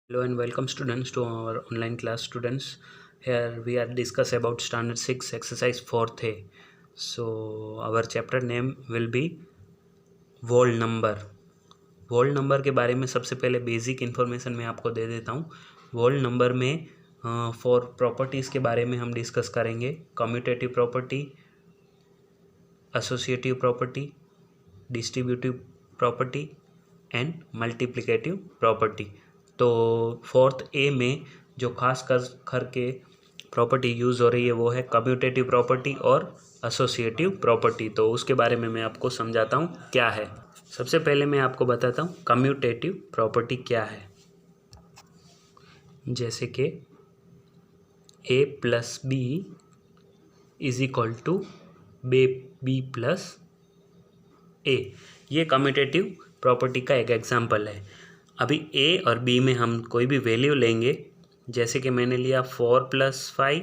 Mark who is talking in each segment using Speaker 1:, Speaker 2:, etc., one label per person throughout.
Speaker 1: Hello and welcome students to our online class students. Here we are discuss about standard 6 exercise 4th A. So our chapter name will be whole number. whole number के बारे में सबसे पहले basic information मैं आपको दे देता हूँ. whole number में 4 प्रॉपर्टीज़ के बारे में हम डिस्कस करेंगे. Commutative property, associative property, distributive property and multiplicative property. तो 4th ए में जो खास करके प्रॉपर्टी यूज़ हो रही है वो है कम्यूटेटिव प्रॉपर्टी और एसोसिएटिव प्रॉपर्टी. तो उसके बारे में मैं आपको समझाता हूँ क्या है. सबसे पहले मैं आपको बताता हूँ कम्यूटेटिव प्रॉपर्टी क्या है. जैसे कि A plus B is equal to B plus A. ये कम्यूटेटिव प्रॉपर्टी का एक एग्जांपल है. अभी ए और बी में हम कोई भी वैल्यू लेंगे. जैसे कि मैंने लिया 4 + 5,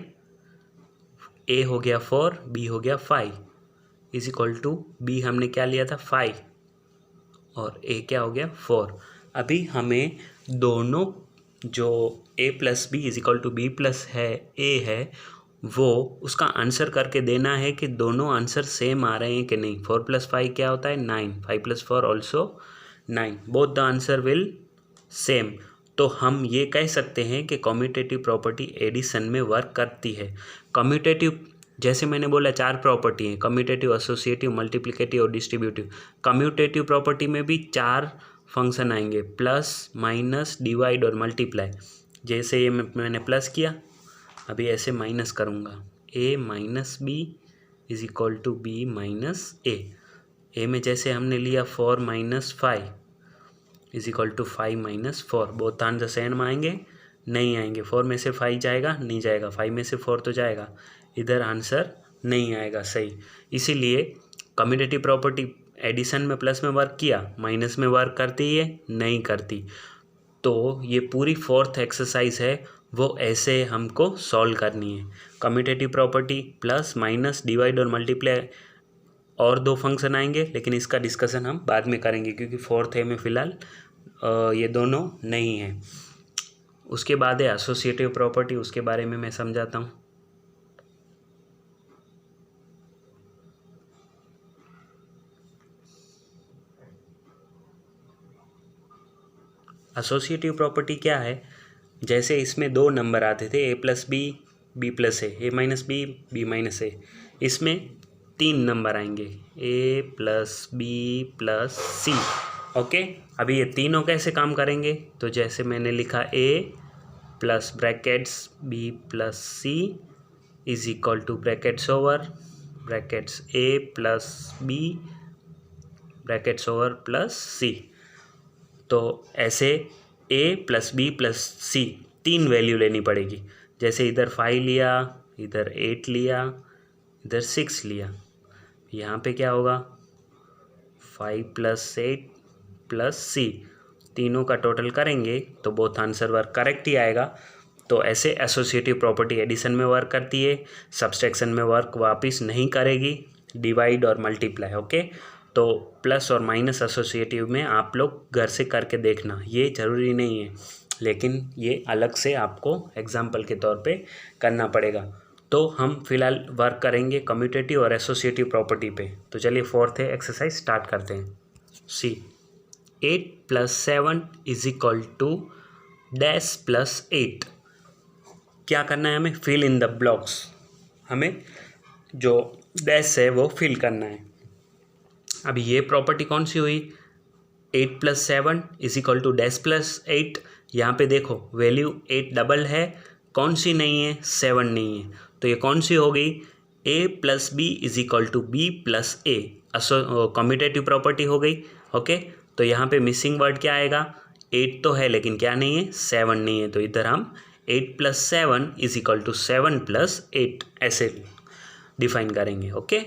Speaker 1: ए हो गया 4, बी हो गया 5 इज इक्वल टू बी हमने क्या लिया था 5 और ए क्या हो गया 4. अभी हमें दोनों जो A plus B is equal to B plus है ए है वो उसका आंसर करके देना है कि दोनों आंसर सेम आ रहे हैं कि नहीं. 4 + 5 क्या होता है 9, 5 + 4 also 9, both the answer will same. तो हम ये कह सकते हैं कि कम्यूटेटिव प्रॉपर्टी एडिशन में वर्क करती है. कम्यूटेटिव जैसे मैंने बोला 4 प्रॉपर्टी हैं, कम्यूटेटिव, एसोसिएटिव, मल्टीप्लिकेटिव और डिस्ट्रीब्यूटिव. कम्यूटेटिव प्रॉपर्टी में भी 4 फंक्शन आएंगे, प्लस, माइनस, डिवाइड और मल्टीप्लाई. जैसे ये मैंने प्लस किया, अभी ऐसे माइनस करूँगा, A minus B is equal to B minus A. A में जैसे हमने लिया 4 - 5 is equal to 5 - 4. Both answer same आएंगे नहीं आएंगे. 4 में से 5 जाएगा नहीं जाएगा, 5 में से 4 तो जाएगा, इधर आंसर नहीं आएगा सही. इसीलिए कम्यूटेटिव प्रॉपर्टी एडिशन में प्लस में वर्क किया, माइनस में वर्क करती है नहीं करती. तो ये पूरी 4th एक्सरसाइज है वो ऐसे हमको सॉल्व करनी है. Commutative property plus, minus, divide और मल्टीप्लाई और 2 फंक्शन आएंगे, लेकिन इसका डिस्कशन हम बाद में करेंगे क्योंकि 4th ए में फ़िलहाल ये दोनों नहीं है. उसके बाद है एसोसिएटिव प्रॉपर्टी, उसके बारे में मैं समझाता हूँ. एसोसिएटिव प्रॉपर्टी क्या है. जैसे इसमें 2 नंबर आते थे ए प्लस बी, बी प्लस ए माइनस बी, बी माइनस ए. इसमें 3 नंबर आएंगे, ए प्लस बी प्लस सी. ओके, अभी ये तीनों कैसे काम करेंगे. तो जैसे मैंने लिखा A plus brackets B plus C is equal to brackets over brackets A plus B brackets over plus C. तो ऐसे A plus B plus C 3 value लेनी पड़ेगी. जैसे इधर 5 लिया, इधर 8 लिया, इधर 6 लिया. यहाँ पे क्या होगा 5 + 8 + सी. तीनों का टोटल करेंगे तो बोथ आंसर वर्क करेक्ट ही आएगा. तो ऐसे एसोसिएटिव प्रॉपर्टी एडिशन में वर्क करती है, सब्सट्रैक्शन में वर्क वापस नहीं करेगी, डिवाइड और मल्टीप्लाई. ओके, तो प्लस और माइनस एसोसिएटिव में आप लोग घर से करके देखना, ये ज़रूरी नहीं है लेकिन ये अलग से आपको एग्जाम्पल के तौर पे करना पड़ेगा. तो हम फिलहाल वर्क करेंगे कम्यूटेटिव और एसोसिएटिव प्रॉपर्टी पे. तो चलिए 4th एक्सरसाइज स्टार्ट करते हैं. See 8 + 7 is equal to dash plus 8. क्या करना है हमें, फिल इन द ब्लॉक्स. हमें जो डैश है वो फिल करना है. अभी ये प्रॉपर्टी कौन सी हुई, 8 + 7 is equal to dash plus 8. यहाँ पे देखो वैल्यू 8 डबल है, कौन सी नहीं है 7 नहीं है. तो ये कौन सी हो गई, A plus B is equal to B plus A. Commutative property हो गई. ओके, तो यहाँ पे मिसिंग वर्ड क्या आएगा, 8 तो है लेकिन क्या नहीं है 7 नहीं है. तो इधर हम 8 + 7 इज इक्वल टू 7 + 8 ऐसे डिफाइन करेंगे. Okay,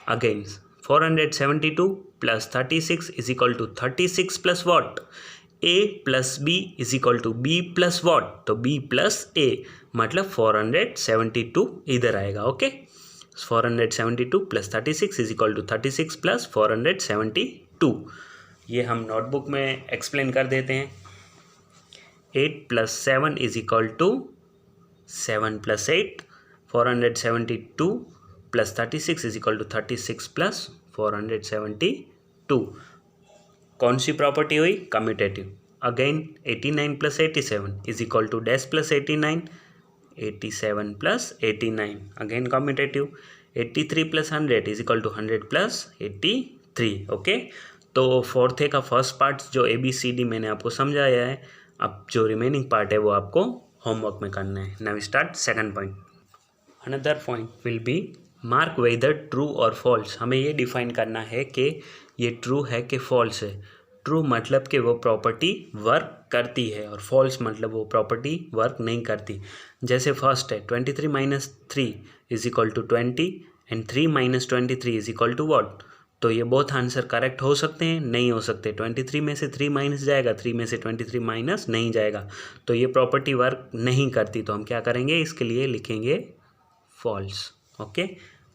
Speaker 1: again 472 + 36 is equal to 36 plus what, A plus B is equal to B plus what, तो बी प्लस ए मतलब 472 इधर आएगा. Okay, 472 + 36 is equal to 36 + 472. ये हम नोटबुक में एक्सप्लेन कर देते हैं. 8 plus 7 is equal to 7 plus 8, 472 plus 36 is equal to 36 plus 472. कौन सी प्रॉपर्टी हुई? Commutative. Again 89 plus 87 is equal to dash plus 89, 87 plus 89 again commutative. 83 plus 100 is equal to 100 plus 83. Okay, तो फोर्थ का first part जो ABCD मैंने आपको समझाया है. अब जो रिमेनिंग पार्ट है वो आपको होमवर्क में करना है. Now start second point. Another point will be mark weather true और फॉल्स. हमें ये डिफाइन करना है कि ये ट्रू है कि फॉल्स है. ट्रू मतलब कि वो प्रॉपर्टी वर्क करती है और फॉल्स मतलब वो प्रॉपर्टी वर्क नहीं करती. जैसे फर्स्ट है 23 minus 3 is equal to 20 and 3 minus 23 is equal to what. तो ये बोथ आंसर करेक्ट हो सकते हैं, नहीं हो सकते. 23 में से 3 माइनस जाएगा, 3 में से 23 माइनस नहीं जाएगा, तो ये प्रॉपर्टी वर्क नहीं करती. तो हम क्या करेंगे, इसके लिए लिखेंगे फॉल्स. ओके,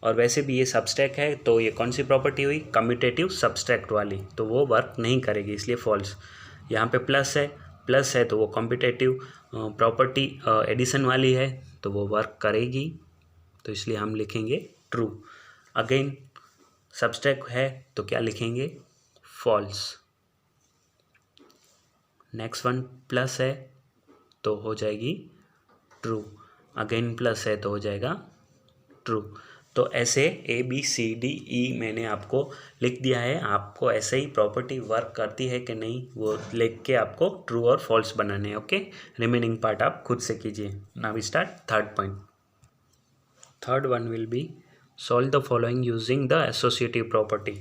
Speaker 1: और वैसे भी ये सबस्ट्रैक्ट है तो ये कौन सी प्रॉपर्टी हुई? कम्यूटेटिव सबस्ट्रैक्ट वाली, तो वो वर्क नहीं करेगी, इसलिए फॉल्स. यहाँ पे प्लस है तो वो कम्यूटेटिव प्रॉपर्टी एडिशन वाली है तो वो वर्क करेगी, तो इसलिए हम लिखेंगे ट्रू. अगेन सबस्ट्रैक्ट है तो क्या लिखेंगे? फॉल्स. नेक्स्ट वन प्लस है तो हो जाएगी ट्रू. अगेन प्लस है तो हो जाएगा ट्रू. तो ऐसे ABCDE मैंने आपको लिख दिया है. आपको ऐसे ही प्रॉपर्टी वर्क करती है कि नहीं वो लिख के आपको ट्रू और फॉल्स बनाने हैं. ओके, रिमेनिंग पार्ट आप खुद से कीजिए. Now we start third point. Third one will be solve the following using the associative property.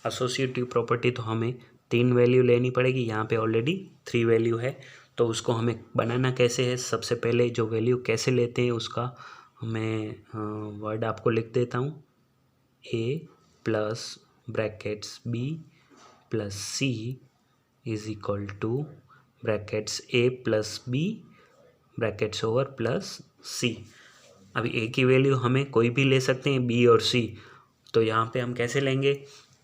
Speaker 1: Associative property तो हमें 3 वैल्यू लेनी पड़ेगी. यहाँ पे ऑलरेडी 3 वैल्यू है, तो उसको हमें बनाना कैसे है? सबसे पहले जो वैल्यू कैसे लेते हैं उसका मैं वर्ड आपको लिख देता हूँ. A plus brackets B plus C is equal to brackets A plus B brackets over plus C. अभी A की वैल्यू हमें कोई भी ले सकते हैं, B और C. तो यहाँ पे हम कैसे लेंगे?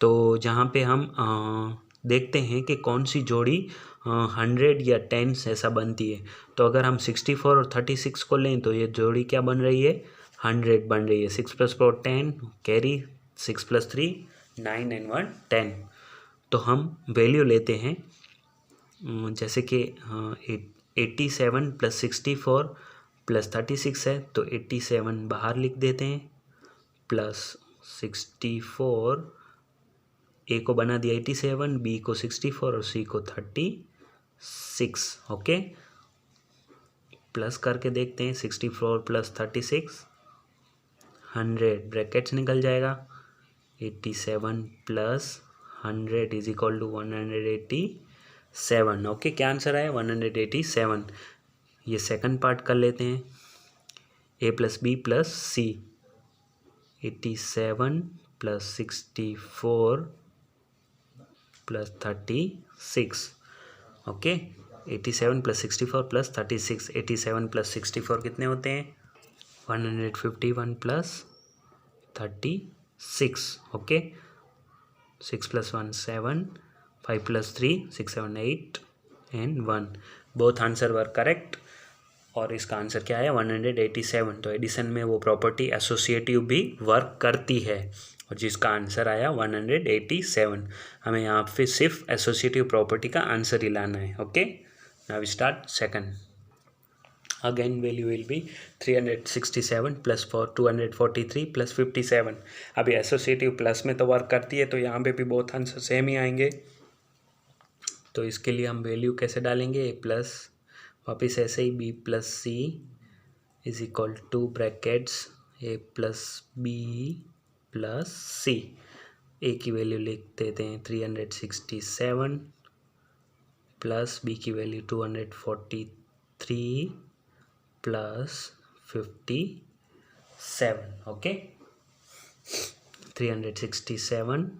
Speaker 1: तो जहाँ पे हम देखते हैं कि कौन सी जोड़ी 100 या 10 ऐसा बनती है. तो अगर हम 64 और 36 को लें तो ये जोड़ी क्या बन रही है? 100 बन रही है. 6 प्लस 4 10 कैरी, 6 प्लस 3 9 एंड 1 10. तो हम वैल्यू लेते हैं जैसे कि 87 प्लस 64 प्लस 36 है तो 87 बाहर लिख देते हैं प्लस 64. A को बना दिया 87, B को 64 और C को 36. ओके, प्लस करके देखते हैं. 64 प्लस 36 100 ब्रैकेट्स निकल जाएगा. 87 plus 100 is equal to 187. Okay, क्या आंसर आया? 187. ये सेकंड पार्ट कर लेते हैं. A plus B plus C. 87 plus 64 plus 36. Okay, 87 plus 64 plus 36. 87 plus 64 कितने होते हैं? 151 plus 36. Okay, 6 plus 1 7, 5 plus 3 6 7 8 and 1. Both answer were correct और इसका आंसर क्या है? 187. तो एडिशन में वो प्रॉपर्टी एसोसिएटिव भी वर्क करती है और जिसका आंसर आया 187. हमें यहाँ पे सिर्फ एसोसिएटिव प्रॉपर्टी का आंसर ही लाना है. Okay, now start second. Again value will be 367 plus 243 plus 57. अभी एसोसिएटिव प्लस में तो वर्क करती है तो यहाँ पे भी बहुत आंसर सेम ही आएंगे. तो इसके लिए हम वैल्यू कैसे डालेंगे? A प्लस वापिस ऐसे ही B plus C is equal to brackets A plus B plus C. A की वैल्यू लिख देते हैं 367 प्लस B की value 243 plus 57. Okay, 367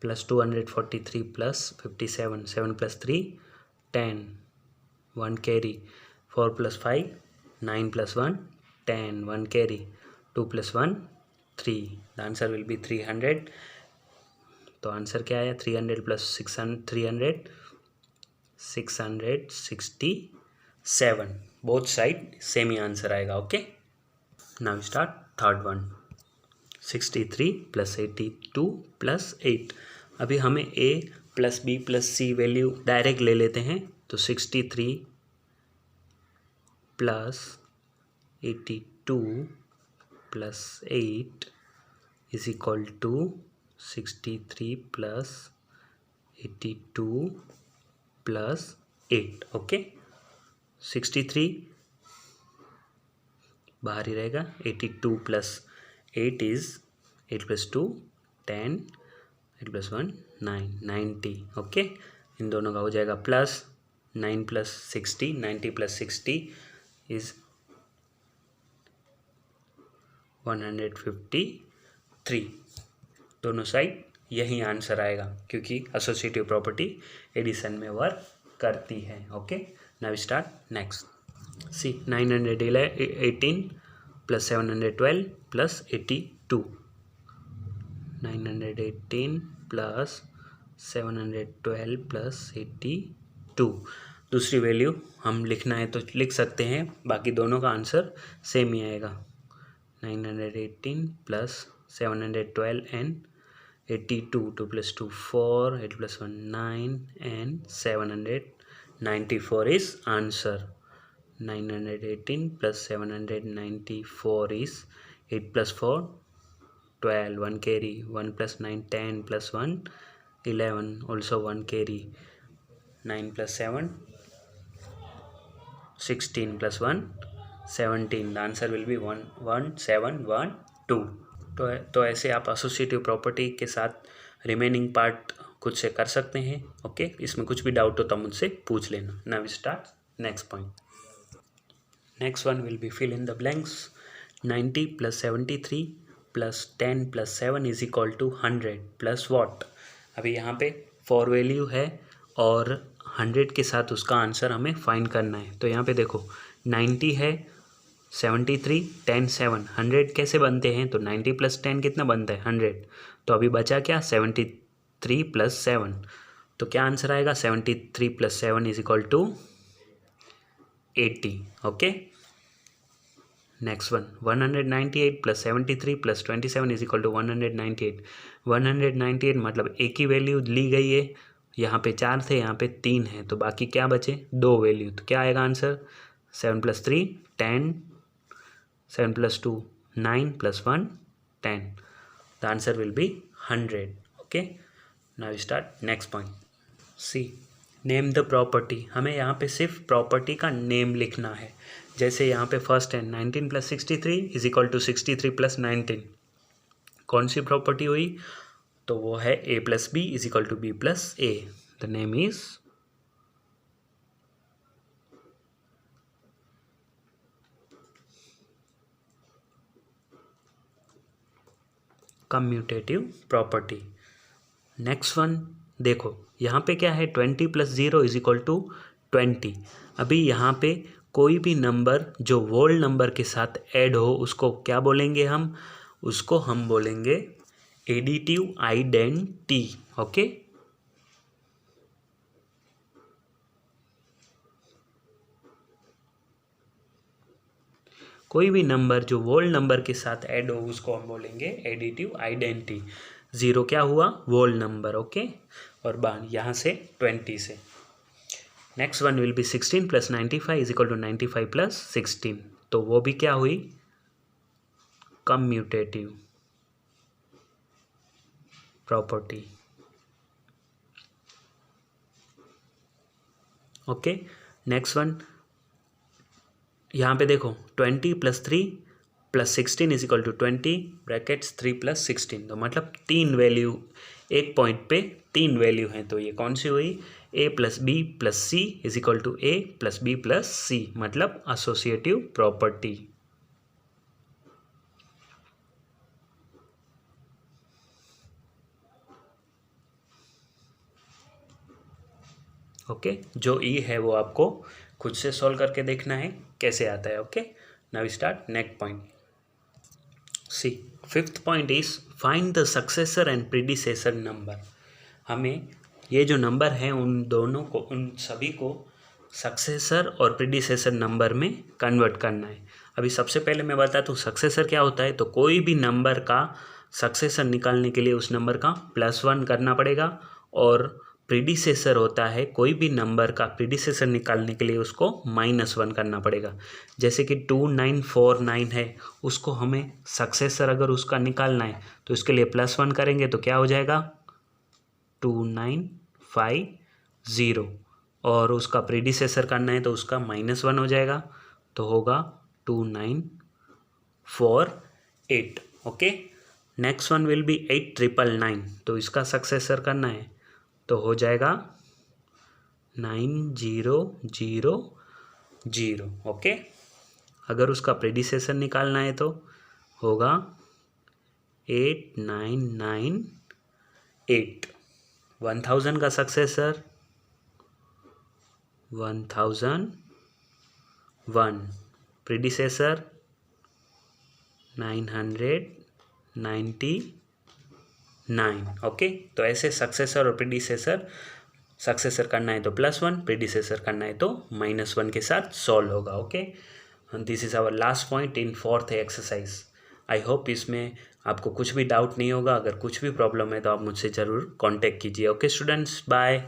Speaker 1: plus 243 plus 57. 7 plus 3 10, 1 carry. 4 plus 5 9 plus 1 10, 1 carry. 2 plus 1 3. The answer will B 300. तो answer क्या आया? 300 plus 600 300 667, both side same ही answer आएगा. Okay, now start third one. 63 + 82 + 8. अभी हमें a + b + c value direct ले लेते हैं. तो 63 + 82 + 8 is equal to 63 + 82 + 8. ओके, 63 बाहर ही रहेगा. 82 + 8 is 8 + 2 10, 8 + 1 9, 90. ओके, इन दोनों का हो जाएगा प्लस. 9 + 60, 90 + 60 is 153. दोनों साइड यही आंसर आएगा क्योंकि एसोसिएटिव प्रॉपर्टी एडिशन में वर्क करती है. Okay, now start next. C 918 + 712 + 82. 918 + 712 + 82. दूसरी वैल्यू हम लिखना है तो लिख सकते हैं, बाकी दोनों का आंसर सेम ही आएगा. 918 + 712 and 82. 2 + 2 4, 8 + 1 9 and 794 is answer. 918 + 794 is 8 + 4 12, 1 carry, 1 + 9 10 + 1 11, also 1 carry, 9 + 7 16 + 1 17. The answer will be 11712. तो ऐसे आप एसोसिएटिव प्रॉपर्टी के साथ रिमेनिंग पार्ट खुद से कर सकते हैं. ओके, इसमें कुछ भी डाउट हो तो मुझसे पूछ लेना. Now start next point. Next one will be fill in the blanks. 90 + 73 + 10 + 7 is equal to 100 + what. अभी यहाँ पे 4 वैल्यू है और 100 के साथ उसका आंसर हमें फाइंड करना है. तो यहाँ पे देखो 90 है, 73 10 7. 100 कैसे बनते हैं? तो 90 + 10 कितना बनता है? 100. तो अभी बचा क्या? 73 + 7. तो क्या आंसर आएगा? 73 + 7 is equal to 80. Okay, next one. 198 + 73 + 27 is equal to 198. 198 मतलब एक ही वैल्यू ली गई है. यहाँ पे 4 थे, यहाँ पे 3 है, तो बाकी क्या बचे? 2 वैल्यू. तो क्या आएगा answer? 7 + 3 10, 7 + 2 9 + 1 10. The answer will be 100. Okay, now start next point. See name the property. हमें यहाँ पे सिर्फ प्रॉपर्टी का नेम लिखना है. जैसे यहाँ पे फर्स्ट है 19 + 63 is equal to 63 + 19. कौन सी प्रॉपर्टी हुई? तो वो है a + b is equal to b + a. The name is commutative property. Next one देखो, यहाँ पे क्या है? 20 + 0 is equal to 20. अभी यहाँ पे कोई भी नंबर जो होल नंबर के साथ ऐड हो उसको क्या बोलेंगे हम? उसको हम बोलेंगे एडिटिव आइडेंटिटी. ओके, कोई भी नंबर जो होल नंबर के साथ ऐड हो उसको हम बोलेंगे एडिटिव आइडेंटिटी. 0 क्या हुआ? Whole number. ओके, और यहाँ से 20 से. Next one will B 16 + 95 is equal to 95 + 16. तो वो भी क्या हुई? Commutative property. Okay, next one यहाँ पे देखो 20 + 3 + 16 is equal to 20 ब्रैकेट्स 3 + 16. तो मतलब 3 वैल्यू एक पॉइंट पे 3 वैल्यू हैं. तो ये कौन सी हुई? a + b + c is equal to a + b + c, मतलब एसोसिएटिव प्रॉपर्टी. ओके, जो ई है वो आपको खुद से सॉल्व करके देखना है कैसे आता है. Okay, now start next point. See fifth point is find the successor and predecessor number. हमें ये जो नंबर है उन दोनों को, उन सभी को सक्सेसर और प्रीडिसेसर नंबर में कन्वर्ट करना है। अभी सबसे पहले मैं बताता हूँ सक्सेसर क्या होता है। तो कोई भी नंबर का सक्सेसर निकालने के लिए उस नंबर का +1 करना पड़ेगा, और प्रीडिसेसर होता है कोई भी नंबर का प्रीडिसेसर निकालने के लिए उसको -1 करना पड़ेगा। जैसे कि 2949 है, उसको हमें सक्सेसर अगर उसका निकालना है तो इसके लिए +1 करेंगे तो क्या हो जाएगा 2950, और उसका प्रीडिसेसर करना है तो उसका -1 हो जाएगा तो होगा 2948। Okay, next one will B 8999, तो इसका सक्सेसर करना है तो हो जाएगा 9000। ओके, अगर उसका प्रीडिसेसर निकालना है तो होगा 8998। 1000 का सक्सेसर 1001, प्रीडिसेसर 999। ओके, तो ऐसे सक्सेसर और प्रीडिसेसर, सक्सेसर करना है तो +1, प्रीडिसेसर करना है तो -1 के साथ सॉल्व होगा। Okay, this is our last point in 4th exercise. I hope इसमें आपको कुछ भी डाउट नहीं होगा। अगर कुछ भी प्रॉब्लम है तो आप मुझसे ज़रूर कांटेक्ट कीजिए। Okay students, bye.